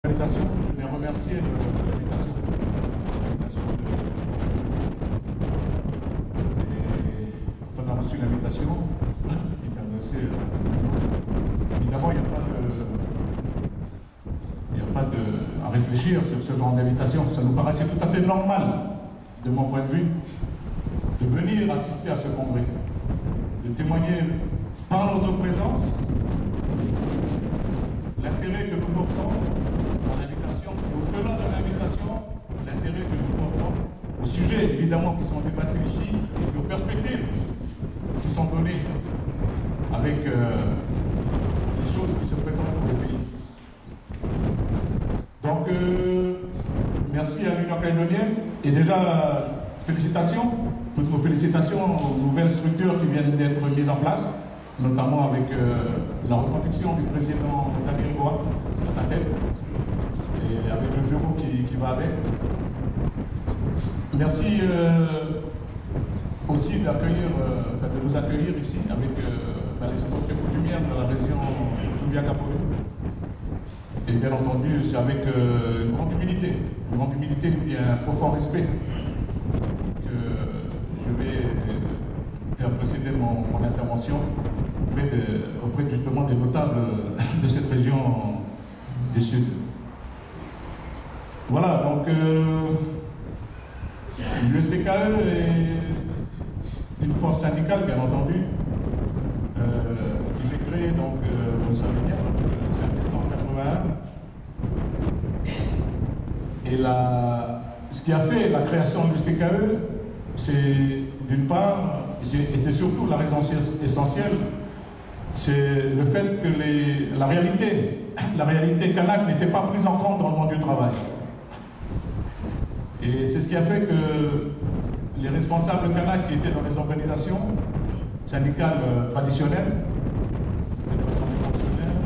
Je les remercier de l'invitation. Quand on a reçu l'invitation, il est adressé. Évidemment, il n'y a pas à réfléchir sur ce genre d'invitation. Ça nous paraissait tout à fait normal, de mon point de vue, de venir assister à ce congrès, de témoigner par notre présence l'intérêt que nous portons dans l'invitation, et au-delà de l'invitation, l'intérêt que nous portons aux sujets, évidemment, qui sont débattus ici, et aux perspectives qui sont données avec les choses qui se présentent pour le pays. Donc, merci à l'Union calédonienne, et déjà, félicitations, toutes nos félicitations aux nouvelles structures qui viennent d'être mises en place, notamment avec la reconduction du président Damien Goa à sa tête, et avec le bureau qui va avec. Merci aussi de nous accueillir ici avec les autorités coutumières de la région Djoubia-Kapolé. Et bien entendu, c'est avec une grande humilité et un profond respect que je vais faire précéder mon intervention auprès justement des notables de cette région du Sud. Voilà, donc l'USTKE est une force syndicale, bien entendu, qui s'est créée, donc, vous le savez bien, en 1981. Et ce qui a fait la création de l'USTKE, c'est d'une part, et c'est surtout la raison essentielle, c'est le fait que la réalité kanak n'était pas prise en compte dans le monde du travail. Et c'est ce qui a fait que les responsables kanak qui étaient dans les organisations syndicales traditionnelles, les fonctionnaires,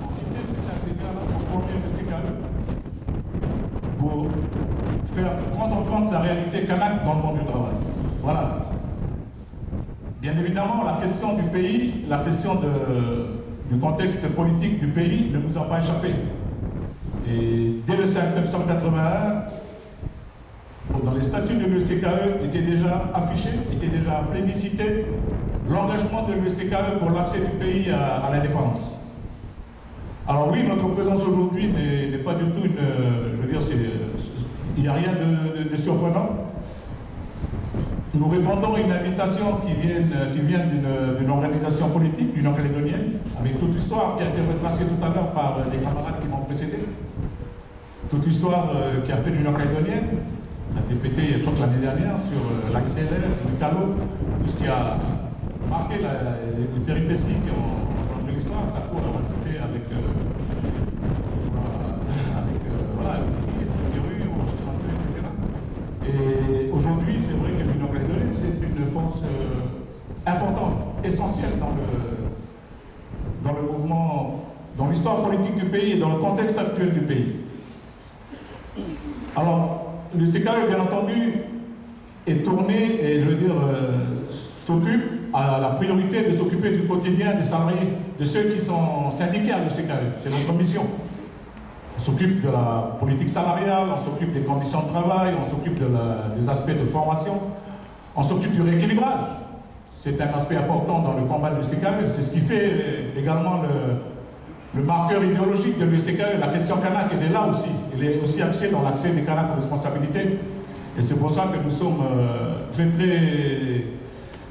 ont quitté ces syndicats-là pour former le STKE, pour faire prendre en compte la réalité kanak dans le monde du travail. Voilà. Bien évidemment, la question du pays, la question du contexte politique du pays ne nous a pas échappé. Et dès le 5 1981, dans les statuts de l'USTKE était déjà affiché, était déjà plébiscité l'engagement de l'USTKE pour l'accès du pays à l'indépendance. Alors oui, notre présence aujourd'hui n'est pas du tout je veux dire, il n'y a rien de surprenant. Nous répondons à une invitation qui vient d'une organisation politique, l'Union calédonienne, avec toute l'histoire qui a été retracée tout à l'heure par les camarades qui m'ont précédé. Toute l'histoire qui a fait l'Union calédonienne, a été fêtée, je crois que l'année dernière, sur l'ACLF, le CALO, tout ce qui a marqué les péripéties qui ont engendré l'histoire, ça court à rajouter avec voilà, le ministre qui a eu en 62, etc. Et aujourd'hui, c'est vrai que l'Union calédonienne, c'est une force importante, essentielle dans le mouvement, dans l'histoire politique du pays et dans le contexte actuel du pays. Alors, le STKE, bien entendu, est tourné et, je veux dire, s'occupe à la priorité de s'occuper du quotidien des salariés, de ceux qui sont syndiqués à l'USTKE. C'est notre mission. On s'occupe de la politique salariale, on s'occupe des conditions de travail, on s'occupe des aspects de formation, on s'occupe du rééquilibrage. C'est un aspect important dans le combat de l'USTKE. C'est ce qui fait également le marqueur idéologique de l'USTKE. La question kanak, elle est là aussi. Elle est aussi axée dans l'accès des kanaks aux responsabilités. Et c'est pour ça que nous sommes très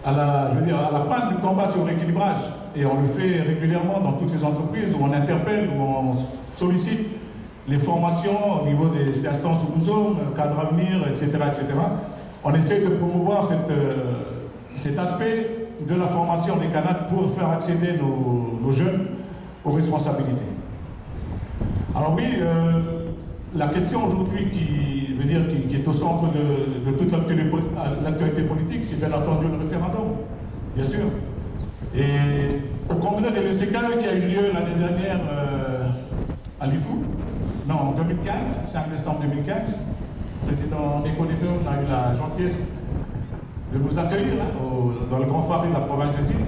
à la pointe du combat sur le rééquilibrage. Et on le fait régulièrement dans toutes les entreprises où on interpelle, où on sollicite les formations au niveau des instances où nous sommes, cadre avenir, etc., etc. On essaie de promouvoir cet aspect de la formation des kanaks pour faire accéder nos jeunes aux responsabilités. Alors oui, la question aujourd'hui qui est au centre de toute l'actualité politique, c'est bien entendu le référendum, bien sûr. Et au congrès de l'USTKE qui a eu lieu l'année dernière à Lifou, non, en 2015, 5 décembre 2015, le président Ekonedom a eu la gentillesse de nous accueillir dans le grand phare de la province de Sine.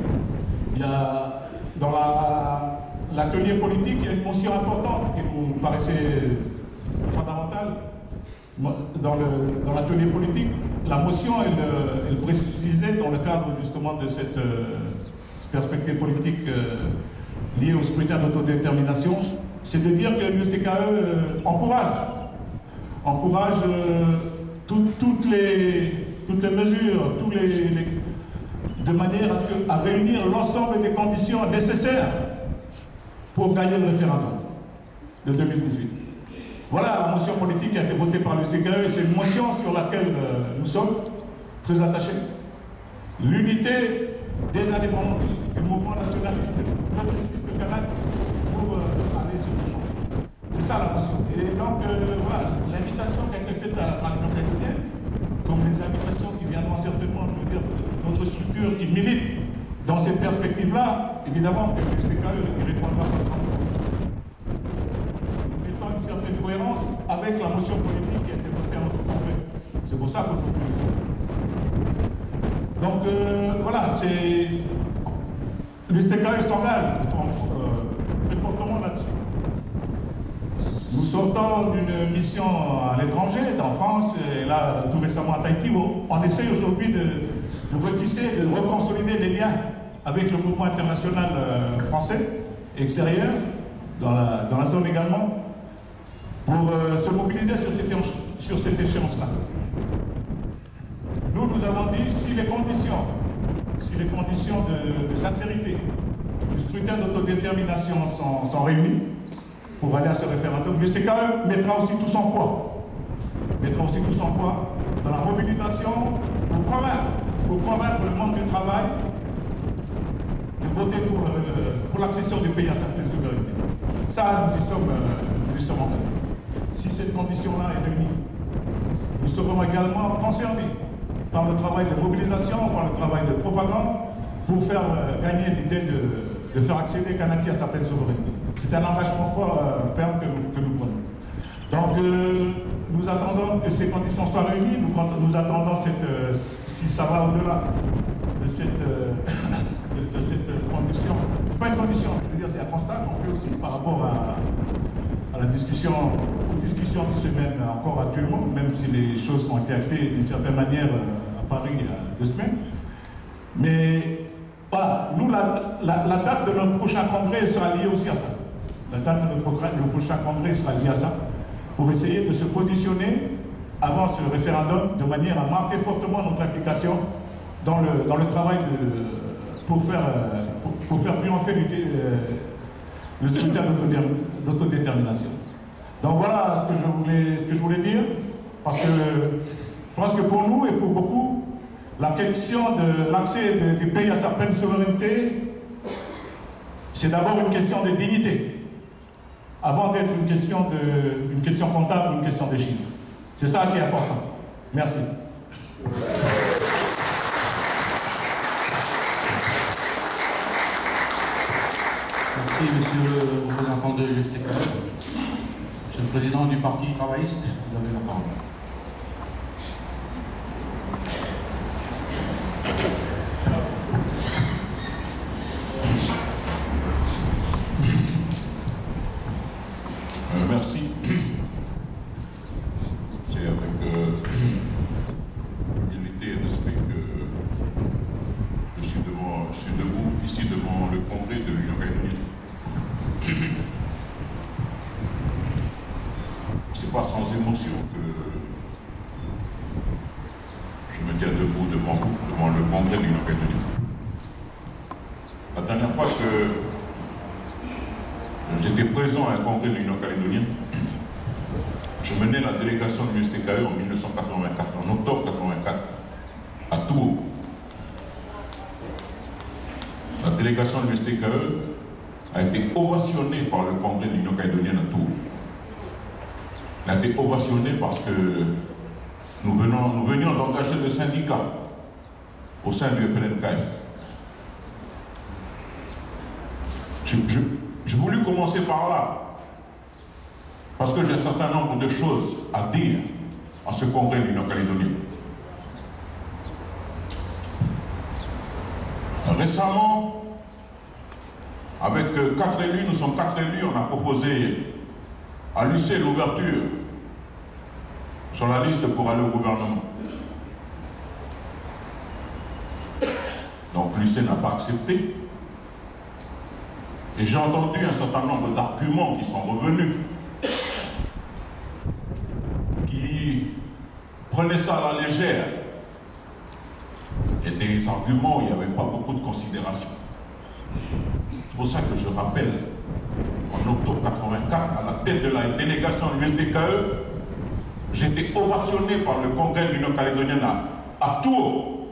Il y a dans la l'atelier politique, il y a une motion importante qui nous paraissait fondamentale dans l'atelier politique. La motion, elle précisait dans le cadre justement de cette perspective politique liée au scrutin d'autodétermination, c'est de dire que l'USTKE encourage toutes les mesures, de manière à réunir l'ensemble des conditions nécessaires pour gagner le référendum de 2018. Voilà la motion politique qui a été votée par l'USTKE et c'est une motion sur laquelle nous sommes très attachés. L'unité des indépendantistes, du mouvement nationaliste, progressiste kanak pour aller sur ce champ. C'est ça la motion. Et donc, voilà, l'invitation qui a été faite par l'Union calédonienne, comme les invitations qui viendront certainement, je veux dire, d'autres structures qui militent dans cette perspective-là, évidemment que l'USTKE ne répondra pas. Mettons une certaine cohérence avec la motion politique qui a été votée à notre congrès. C'est pour ça qu'aujourd'hui nous sommes. Donc voilà, c'est l'USTKE s'engage très fortement là-dessus. Nous sortons d'une mission à l'étranger, en France, et là tout récemment à Tahiti, où on essaye aujourd'hui de retisser, de reconsolider les liens avec le mouvement international français, extérieur, dans la zone également, pour se mobiliser sur cette échéance-là. Nous avons dit, si les conditions de sincérité du scrutin d'autodétermination sont réunies pour aller à ce référendum, l'USTKE mettra aussi tout son poids. Dans la mobilisation pour convaincre le monde du travail de voter pour l'accession du pays à certaines souverainetés. Ça, nous y sommes engagés. Si cette condition-là est réunie, nous serons également concernés par le travail de mobilisation, par le travail de propagande, pour faire gagner l'idée de faire accéder Kanaki à certaines souverainetés. C'est un engagement fort, ferme que nous prenons. Donc, nous attendons que ces conditions soient réunies, nous attendons si ça va au-delà de cette condition. Ce n'est pas une condition, je veux dire, c'est un constat qu'on fait aussi par rapport à la discussion, aux discussions qui se mènent encore actuellement, même si les choses ont été actées d'une certaine manière à Paris il y a 2 semaines. Mais voilà, nous, la date de notre prochain congrès sera liée aussi à ça. La date de notre prochain congrès sera liée à ça, pour essayer de se positionner avant ce référendum de manière à marquer fortement notre implication dans le travail pour faire triompher le scrutin d'autodétermination. Donc voilà ce que je voulais dire, parce que je pense que pour nous et pour beaucoup, la question de l'accès du pays à sa pleine souveraineté, c'est d'abord une question de dignité, avant d'être une question comptable, une question de chiffres. C'est ça qui est important. Merci. Merci, monsieur le représentant de l'USTKE. Monsieur le président du Parti travailliste, vous avez la parole. Merci. C'est avec humilité et respect que je suis debout ici devant le congrès de l'Union calédonienne. C'est pas sans émotion que je me tiens debout devant le congrès de l'Union calédonienne. La dernière fois que j'étais présent à un congrès de l'Union calédonienne, je menais la délégation de l'USTKE en 1984, en octobre 1984, à Tours. La délégation de l'USTKE a été ovationnée par le congrès de l'Union calédonienne à Tours. Elle a été ovationnée parce que nous venions d'engager des syndicats au sein du FLNKS. J'ai voulu commencer par là, parce que j'ai un certain nombre de choses à dire à ce congrès de l'Union calédonienne. Récemment, Avec 4 élus, nous sommes 4 élus, on a proposé à l'UC l'ouverture sur la liste pour aller au gouvernement. Donc l'UC n'a pas accepté. Et j'ai entendu un certain nombre d'arguments qui sont revenus, qui prenaient ça à la légère. Et des arguments où il n'y avait pas beaucoup de considération. C'est pour ça que je rappelle, en octobre 84, à la tête de la délégation de l'USTKE, j'étais ovationné par le Congrès de l'Union calédonienne à Tours,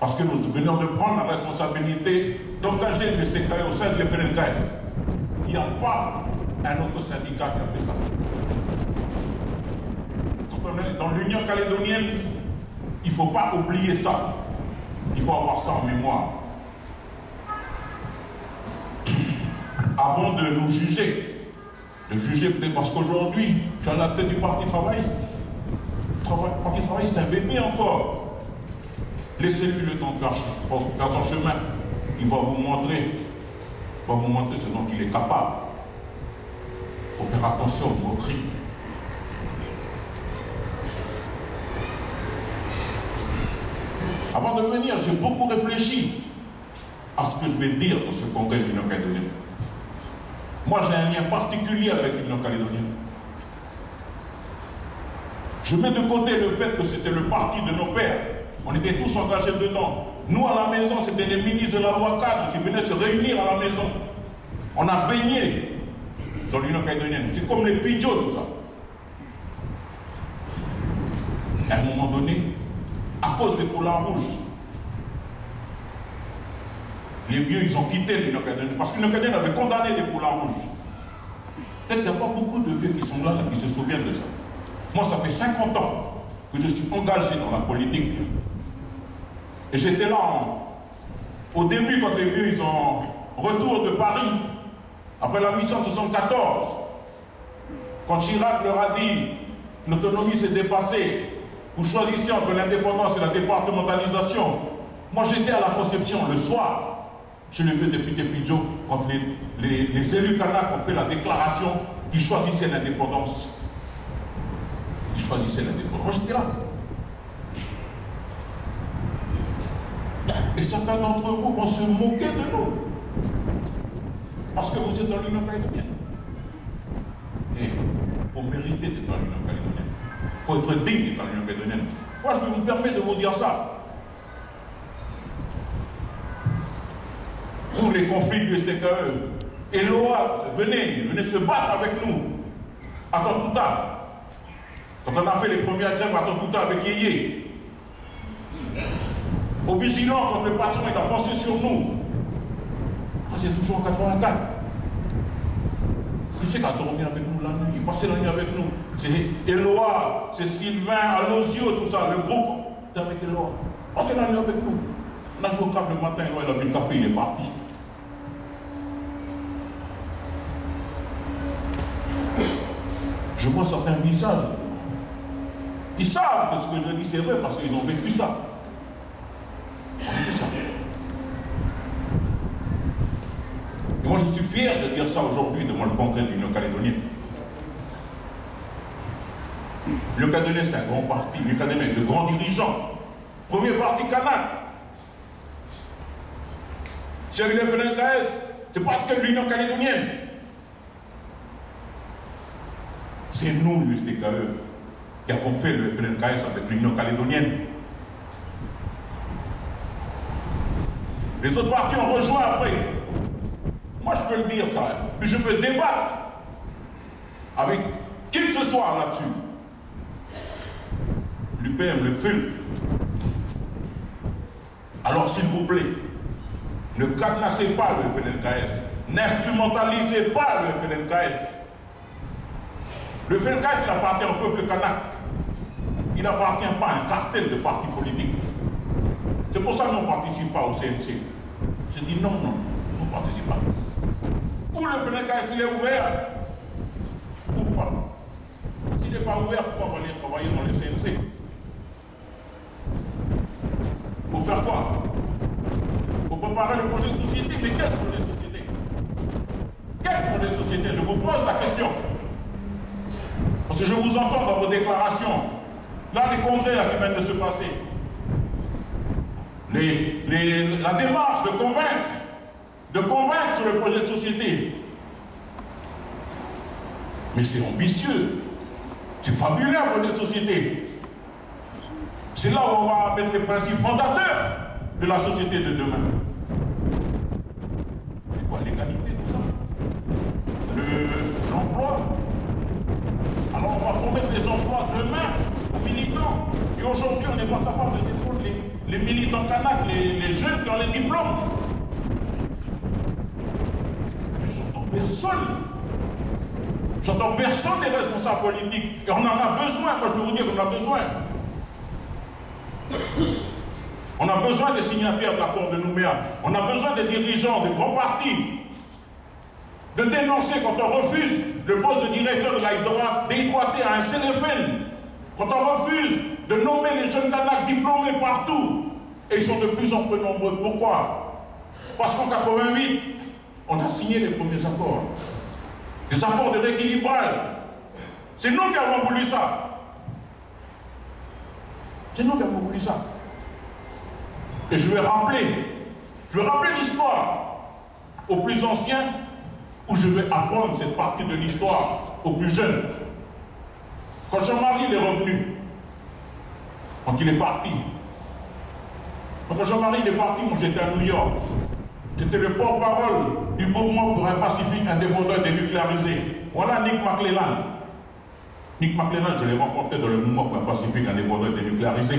parce que nous venions de prendre la responsabilité d'engager l'USTKE au sein de l'FNLKS. Il n'y a pas un autre syndicat qui a fait ça. Quand on est dans l'Union calédonienne, il ne faut pas oublier ça. Il faut avoir ça en mémoire. Avant de nous juger, peut-être parce qu'aujourd'hui, tu as la tête du Parti travailliste. Le Parti travailliste, c'est un bébé encore. Laissez-lui le temps de faire son chemin. Il va vous montrer ce dont il est capable. Il faut faire attention aux moqueries. Avant de venir, j'ai beaucoup réfléchi à ce que je vais dire dans ce congrès de l'Union calédonienne. Moi, j'ai un lien particulier avec l'Union calédonienne. Je mets de côté le fait que c'était le parti de nos pères. On était tous engagés dedans. Nous, à la maison, c'était les ministres de la loi cadre qui venaient se réunir à la maison. On a baigné dans l'Union calédonienne. C'est comme les pidgeots, tout ça. À un moment donné, à cause des foulards rouges, les vieux, ils ont quitté l'Union calédonienne parce que l'Union calédonienne avait condamné les foulards rouges. Peut-être qu'il n'y a pas beaucoup de vieux qui sont là qui se souviennent de ça. Moi, ça fait 50 ans que je suis engagé dans la politique. Et j'étais là au début, quand les vieux, ils ont retour de Paris, après la mission de 1974, quand Chirac leur a dit l'autonomie s'est dépassée, vous choisissez entre l'indépendance et la départementalisation. Moi, j'étais à la conception le soir, chez le vieux député Pidgeot, quand les élus Kanak ont fait la déclaration, ils choisissaient l'indépendance. Ils choisissaient l'indépendance. Moi, j'étais là. Et certains d'entre vous vont se moquer de nous. Parce que vous êtes dans l'Union calédonienne. Et il faut mériter d'être dans l'Union calédonienne. Il faut être digne d'être dans l'Union calédonienne. Moi, je me permets de vous dire ça. Pour les conflits du STKE, et l'OA, venez se battre avec nous à Tontouta. Quand on a fait les premières grèves à Tontouta avec Yéyé. Au vigilant, quand le patron il a pensé sur nous. Moi, c'est toujours en 84. Qui c'est qui a dormi avec nous la nuit? Il passait la nuit avec nous. C'est Eloa, c'est Sylvain, Alosio, tout ça, le groupe. C'est avec Eloa. Passez la nuit avec nous. On a joué au câble le matin, Eloa, il a bu le café, il est parti. Je vois certains visages. Ils savent que ce que je dis c'est vrai parce qu'ils ont vécu ça. Et moi, je suis fier de dire ça aujourd'hui devant le congrès de l'Union calédonienne. L'Union calédonienne, c'est un grand parti. L'Union calédonienne, de grands dirigeants. Premier parti Kanak. Si avec le FNLKS, c'est parce que l'Union calédonienne. C'est nous, l'USTKE, qui avons fait le FNLKS avec l'Union calédonienne. Les autres partis ont rejoint après. Moi, je peux le dire ça. Puis je peux débattre avec qui que ce soit là-dessus. L'UPM, le FUL. Alors, s'il vous plaît, ne cadenassez pas le FNLKS. N'instrumentalisez pas le FNLKS. Le FNLKS, il appartient au peuple kanak. Il n'appartient pas à un cartel de partis politiques. C'est pour ça que nous ne participons pas au CNC. Je dis non, on ne participe pas. Ou le FNLKS, il est ouvert, ou pas. S'il n'est pas ouvert, pourquoi on va aller travailler dans le CNC? Pour faire quoi? Pour préparer le projet de société. société, mais quel projet de société? Quel projet de société? Je vous pose la question. Parce que je vous entends dans vos déclarations. Là, les congrès là, qui viennent de se passer. La démarche de convaincre sur le projet de société. Mais c'est ambitieux. C'est fabuleux un projet de société. C'est là où on va mettre les principes fondateurs de la société de demain. C'est quoi l'égalité, tout ça? L'emploi. Alors on va promettre les emplois demain aux militants. Et aujourd'hui, on n'est pas capable de défendre les militants Kanak, les jeunes qui ont les diplômes. Mais j'entends personne. J'entends personne des responsables politiques. Et on en a besoin. Moi, je peux vous dire qu'on en a besoin. On a besoin des signataires de l'accord de Nouméa. On a besoin des dirigeants des grands partis de dénoncer quand on refuse le poste de directeur de l'Aïdora d'étroiter à un CNFN. Quand on refuse de nommer les jeunes Kanak diplômés partout. Et ils sont de plus en plus nombreux. Pourquoi? Parce qu'en 88, on a signé les premiers accords. Les accords de rééquilibrage. C'est nous qui avons voulu ça. C'est nous qui avons voulu ça. Et je vais rappeler l'histoire aux plus anciens, ou je vais apprendre cette partie de l'histoire aux plus jeunes. Quand Jean-Marie est revenu, quand il est parti, quand Jean-Marie est parti, moi j'étais à New York. J'étais le porte-parole du mouvement pour un Pacifique indépendant et dénucléarisé. Voilà Nick McClellan. Nick McClellan, je l'ai rencontré dans le mouvement pour un Pacifique indépendant et dénucléarisé.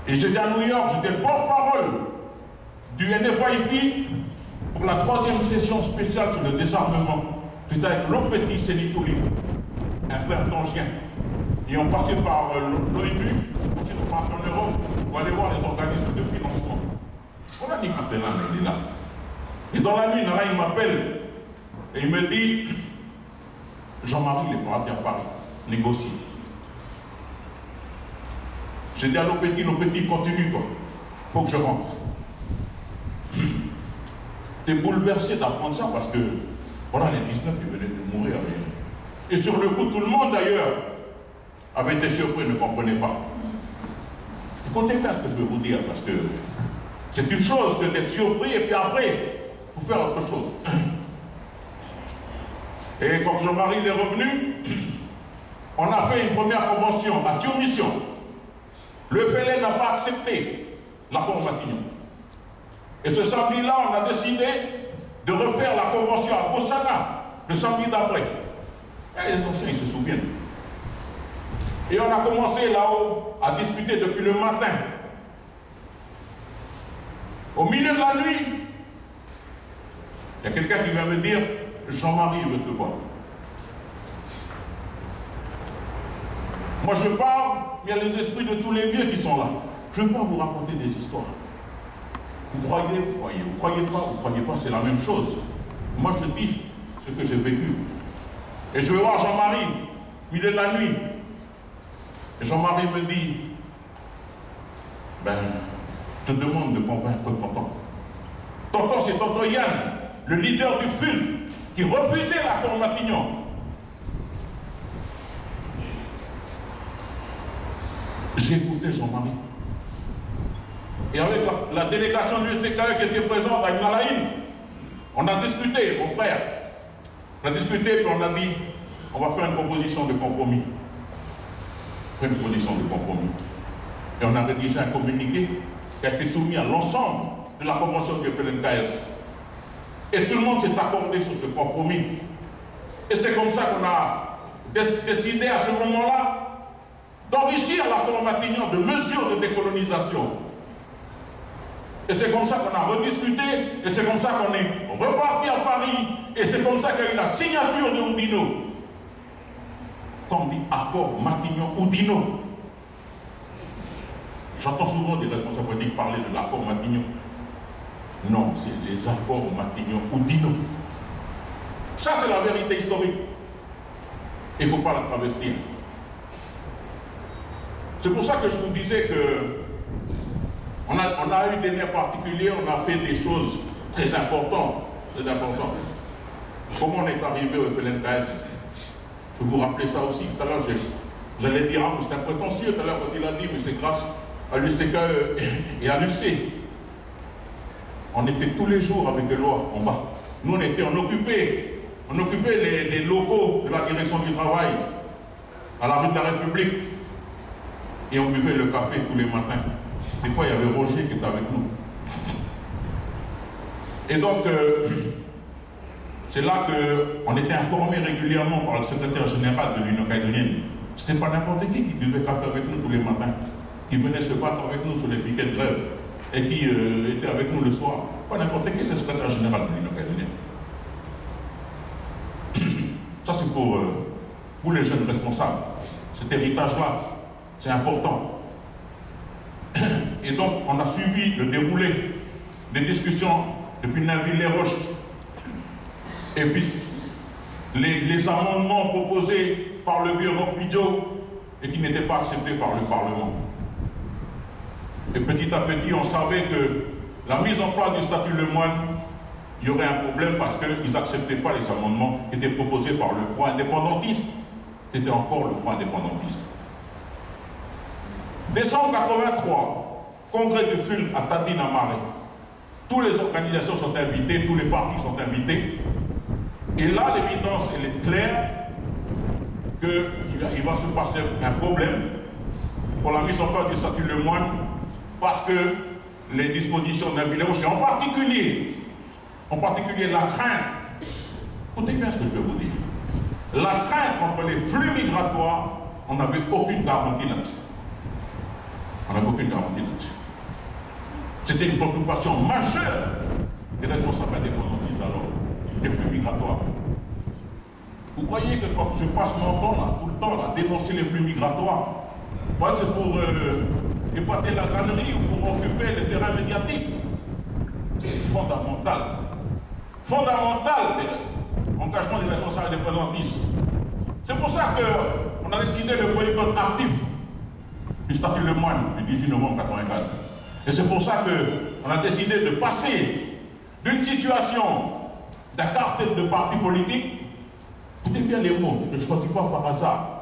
Et j'étais à New York, j'étais le porte-parole du NFIP pour la 3e session spéciale sur le désarmement. J'étais avec Lopetit Senitouli, un frère tangien. Et on passait par l'ONU, ensuite on part en Europe pour aller voir les organismes de financement. Voilà Nick McClellan, il est là. Et dans la nuit, il m'appelle et il me dit Jean-Marie, il est parti à Paris, négocier. J'ai dit à Lopetit, continue toi, faut que je rentre. T'es bouleversé d'apprendre ça parce que, voilà, les 19, ils venaient de mourir. Et sur le coup, tout le monde d'ailleurs avait été surpris, ne comprenait pas. Écoutez bien ce que je veux vous dire, parce que c'est une chose que d'être surpris et puis après, pour faire autre chose. Et quand Jean-Marie est revenu, on a fait une première convention à Thiomission. Le FLN n'a pas accepté l'accord Matignon. Et ce samedi-là, on a décidé de refaire la convention à Bossana, le samedi d'après. Et les anciens, ils se souviennent. Et on a commencé là-haut à discuter depuis le matin. Au milieu de la nuit, il y a quelqu'un qui vient me dire Jean-Marie veut te voir. Moi je parle, il y a les esprits de tous les vieux qui sont là. Je ne vais pas vous raconter des histoires. Vous croyez, vous croyez. Vous croyez pas, vous croyez pas, c'est la même chose. Moi je dis ce que j'ai vécu. Et je vais voir Jean-Marie, milieu de la nuit. Et Jean-Marie me dit, ben, je te demande de convaincre tonton. Tonton, c'est tonton Yann, le leader du FUL, qui refusait l'accord Matignon. J'ai écouté Jean-Marie. Et avec la délégation du STKE qui était présente avec Nalaïm, on a discuté, mon frère. On a discuté, puis on a dit, on va faire une proposition de compromis. Une proposition de compromis. Et on a rédigé un communiqué qui a été soumis à l'ensemble de la convention du FLNKS. Et tout le monde s'est accordé sur ce compromis. Et c'est comme ça qu'on a décidé à ce moment-là d'enrichir l'accord Matignon de mesures de décolonisation. Et c'est comme ça qu'on a rediscuté, et c'est comme ça qu'on est reparti à Paris, et c'est comme ça qu'il y a eu la signature de Oudinot. Quand on dit accord Matignon-Oudinot, j'entends souvent des responsables politiques parler de l'accord Matignon. Non, c'est les accords Matignon-Oudinot. Ça, c'est la vérité historique. Il ne faut pas la travestir. C'est pour ça que je vous disais que on a eu des liens particuliers, on a fait des choses très important, très important. Comment on est arrivé au FLNKS? Je vous rappelais ça aussi tout à l'heure. Vous allez dire, ah, c'est un prétentieux tout à l'heure quand il a dit, mais c'est grâce à l'USTKE et à l'UC. On était tous les jours avec les lois en bas. Nous, on occupait les locaux de la direction du travail à la rue de la République. Et on buvait le café tous les matins. Des fois, il y avait Roger qui était avec nous. Et donc, c'est là qu'on était informé régulièrement par le secrétaire général de l'Union calédonienne. Ce n'était pas n'importe qui buvait café avec nous tous les matins, qui venait se battre avec nous sur les piquets de grève et qui était avec nous le soir. Pas n'importe qui, c'est le secrétaire général de l'Union calédonienne. Ça, c'est pour les jeunes responsables. Cet héritage-là, c'est important. Et donc, on a suivi le déroulé des discussions depuis Nainville-les-Roches. Et puis, les amendements proposés par le bureau Pidjo et qui n'étaient pas acceptés par le Parlement. Et petit à petit, on savait que la mise en place du statut Lemoine, il y aurait un problème parce qu'ils n'acceptaient pas les amendements qui étaient proposés par le Front indépendantiste. C'était encore le Front indépendantiste. Décembre 83, congrès de FUL à Tadine à Marais. Toutes les organisations sont invitées, tous les partis sont invités. Et là, l'évidence, elle est claire qu'il va se passer un problème pour la mise en place du statut Lemoine parce que les dispositions d'un village, et en particulier la crainte, écoutez bien ce que je vais vous dire, la crainte contre les flux migratoires, on n'avait aucune garantie là-dessus. On n'avait aucune garantie là-dessus. C'était une préoccupation majeure des responsables indépendantistes alors, des flux migratoires. Vous croyez que quand je passe mon temps là, tout le temps à dénoncer les flux migratoires, c'est pour épater la galerie ou pour occuper le terrain médiatique? C'est fondamental. Fondamental l'engagement des responsables indépendantistes. C'est pour ça qu'on a décidé le boycott actif du statut Lemoine du 18 novembre 1984. Et c'est pour ça qu'on a décidé de passer d'une situation d'un cartel de partis politiques, écoutez bien les mots, je ne choisis pas par hasard,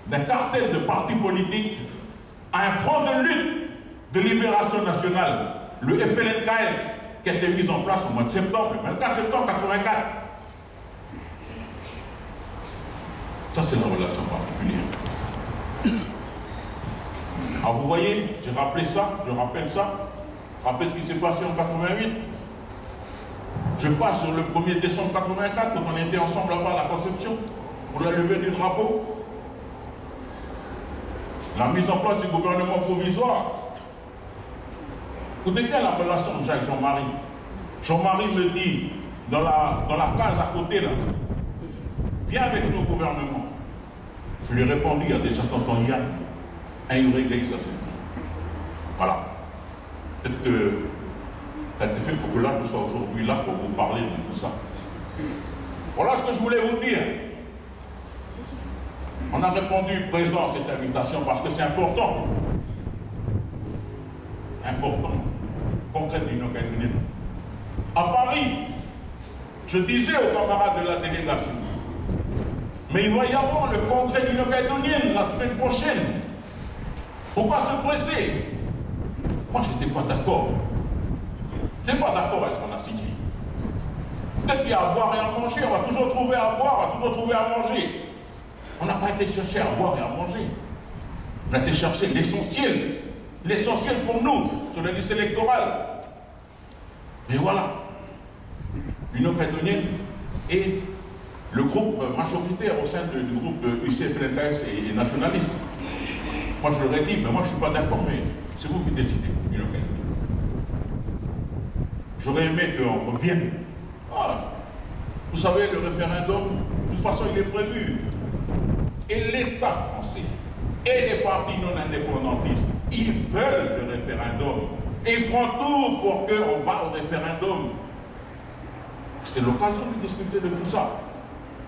d'un cartel de partis politiques à un front de lutte de libération nationale, le FLNKS, qui a été mis en place au mois de septembre, le 24 septembre 1984. Ça, c'est la relation particulière. Alors vous voyez, j'ai rappelé ça, je rappelle ça. Rappelez ce qui s'est passé en 88. Je passe sur le 1er décembre 1984, quand on était ensemble là-bas à la Conception, pour la levée du drapeau. La mise en place du gouvernement provisoire. Écoutez bien la relation que j'ai avec Jean-Marie. Jean-Marie me dit, dans la case à côté là, viens avec nous au gouvernement. Je lui ai répondu, il y a déjà tonton Yann, un Yuré ça c'est. Voilà. Peut-être que ça a été fait pour que là, je sois aujourd'hui là pour vous parler de tout ça. Voilà ce que je voulais vous dire. On a répondu présent à cette invitation parce que c'est important. Important. Concret de l'Union calédonienne. À Paris, je disais aux camarades de la délégation, mais il va y avoir le congrès de l'Union calédonienne la semaine prochaine. Pourquoi se presser? Moi, je n'étais pas d'accord. Je n'étais pas d'accord avec ce qu'on a signé. Peut-être qu'il y a à boire et à manger, on va toujours trouver à boire, on va toujours trouver à manger. On n'a pas été chercher à boire et à manger. On a été chercher l'essentiel. L'essentiel pour nous, sur la liste électorale. Mais voilà. L'Union calédonienne et le groupe majoritaire au sein du groupe UCFLNKS et nationaliste. Moi, je leur ai dit, mais moi, je ne suis pas d'accord, mais c'est vous qui décidez, l'Union calédonienne. J'aurais aimé qu'on revienne. Ah, vous savez, le référendum, de toute façon, il est prévu. Et l'État français et les partis non indépendantistes, ils veulent le référendum. Et ils feront tout pour qu'on va au référendum. C'est l'occasion de discuter de tout ça.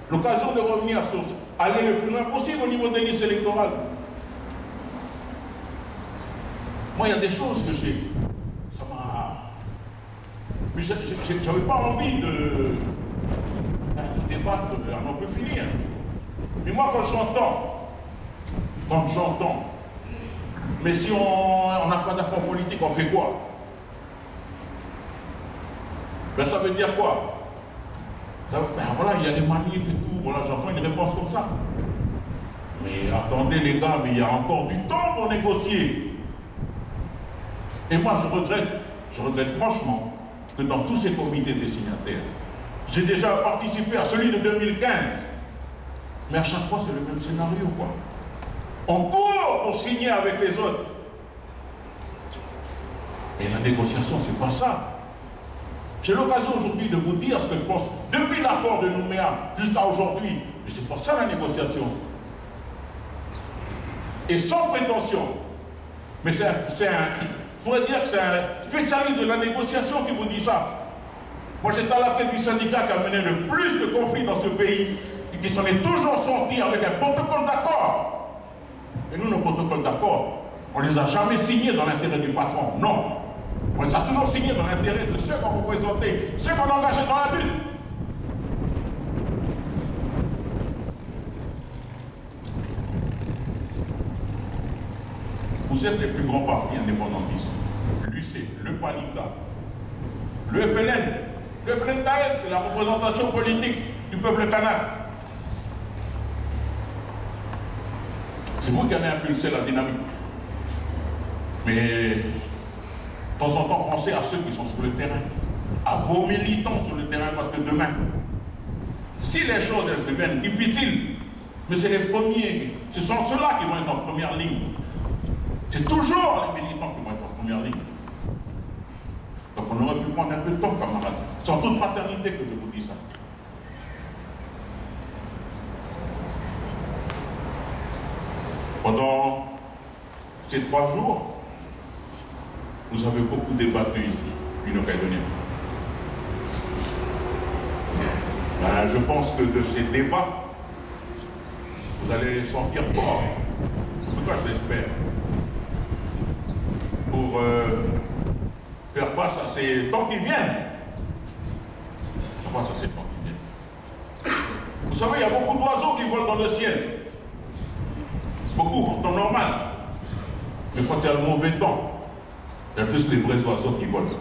L'occasion de revenir sur aller le plus loin possible au niveau des listes électorales. Moi, il y a des choses que j'ai. Ça m'a. Mais je n'avais pas envie de débattre, on en peut finir. Mais moi, quand j'entends, mais si on n'a pas d'accord politique, on fait quoi? Ben ça veut dire quoi? Ben voilà, il y a des manifs et tout, voilà, j'entends une réponse comme ça. Mais attendez les gars, mais il y a encore du temps pour négocier. Et moi je regrette franchement que dans tous ces comités des signataires, j'ai déjà participé à celui de 2015. Mais à chaque fois c'est le même scénario quoi. On court pour signer avec les autres. Et la négociation, c'est pas ça. J'ai l'occasion aujourd'hui de vous dire ce que je pense depuis l'accord de Nouméa jusqu'à aujourd'hui. Mais c'est pas ça la négociation. Et sans prétention. Mais je pourrais dire que c'est un spécialiste de la négociation qui vous dit ça. Moi j'étais à la tête du syndicat qui a mené le plus de conflits dans ce pays et qui s'en est toujours sorti avec un protocole d'accord. Et nous, nos protocoles d'accord, on ne les a jamais signés dans l'intérêt du patron. Non. On les a toujours signés dans l'intérêt de ceux qu'on représentait, ceux qu'on a engagés dans la lutte. Vous êtes les plus grands partis indépendantistes. L'UC, le PALICA, le FLN. Le FLN-KS, c'est la représentation politique du peuple kanak. C'est vous qui avez impulsé la dynamique. Mais de temps en temps, pensez à ceux qui sont sur le terrain, à vos militants sur le terrain, parce que demain, si les choses deviennent difficiles, mais c'est les premiers, ce sont ceux-là qui vont être en première ligne. C'est toujours les militants qui vont être en première ligne. Donc on aurait pu prendre un peu de temps, camarades. C'est en toute fraternité que je vous dis ça. Pendant ces 3 jours, vous avez beaucoup débattu ici, une Calédonie. Ben, je pense que de ces débats, vous allez sortir fort. En tout cas, je l'espère. Pour faire face à ces temps qui viennent. Faire face à ces temps qui viennent. Vous savez, il y a beaucoup d'oiseaux qui volent dans le ciel. Beaucoup, en temps normal. Mais quand il y a le mauvais temps, il y a plus les vrais oiseaux qui volent.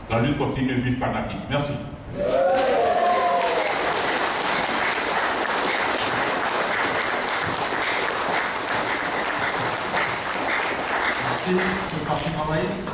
La lutte continue, vive Kanaki. Merci. Merci, le Parti travailliste.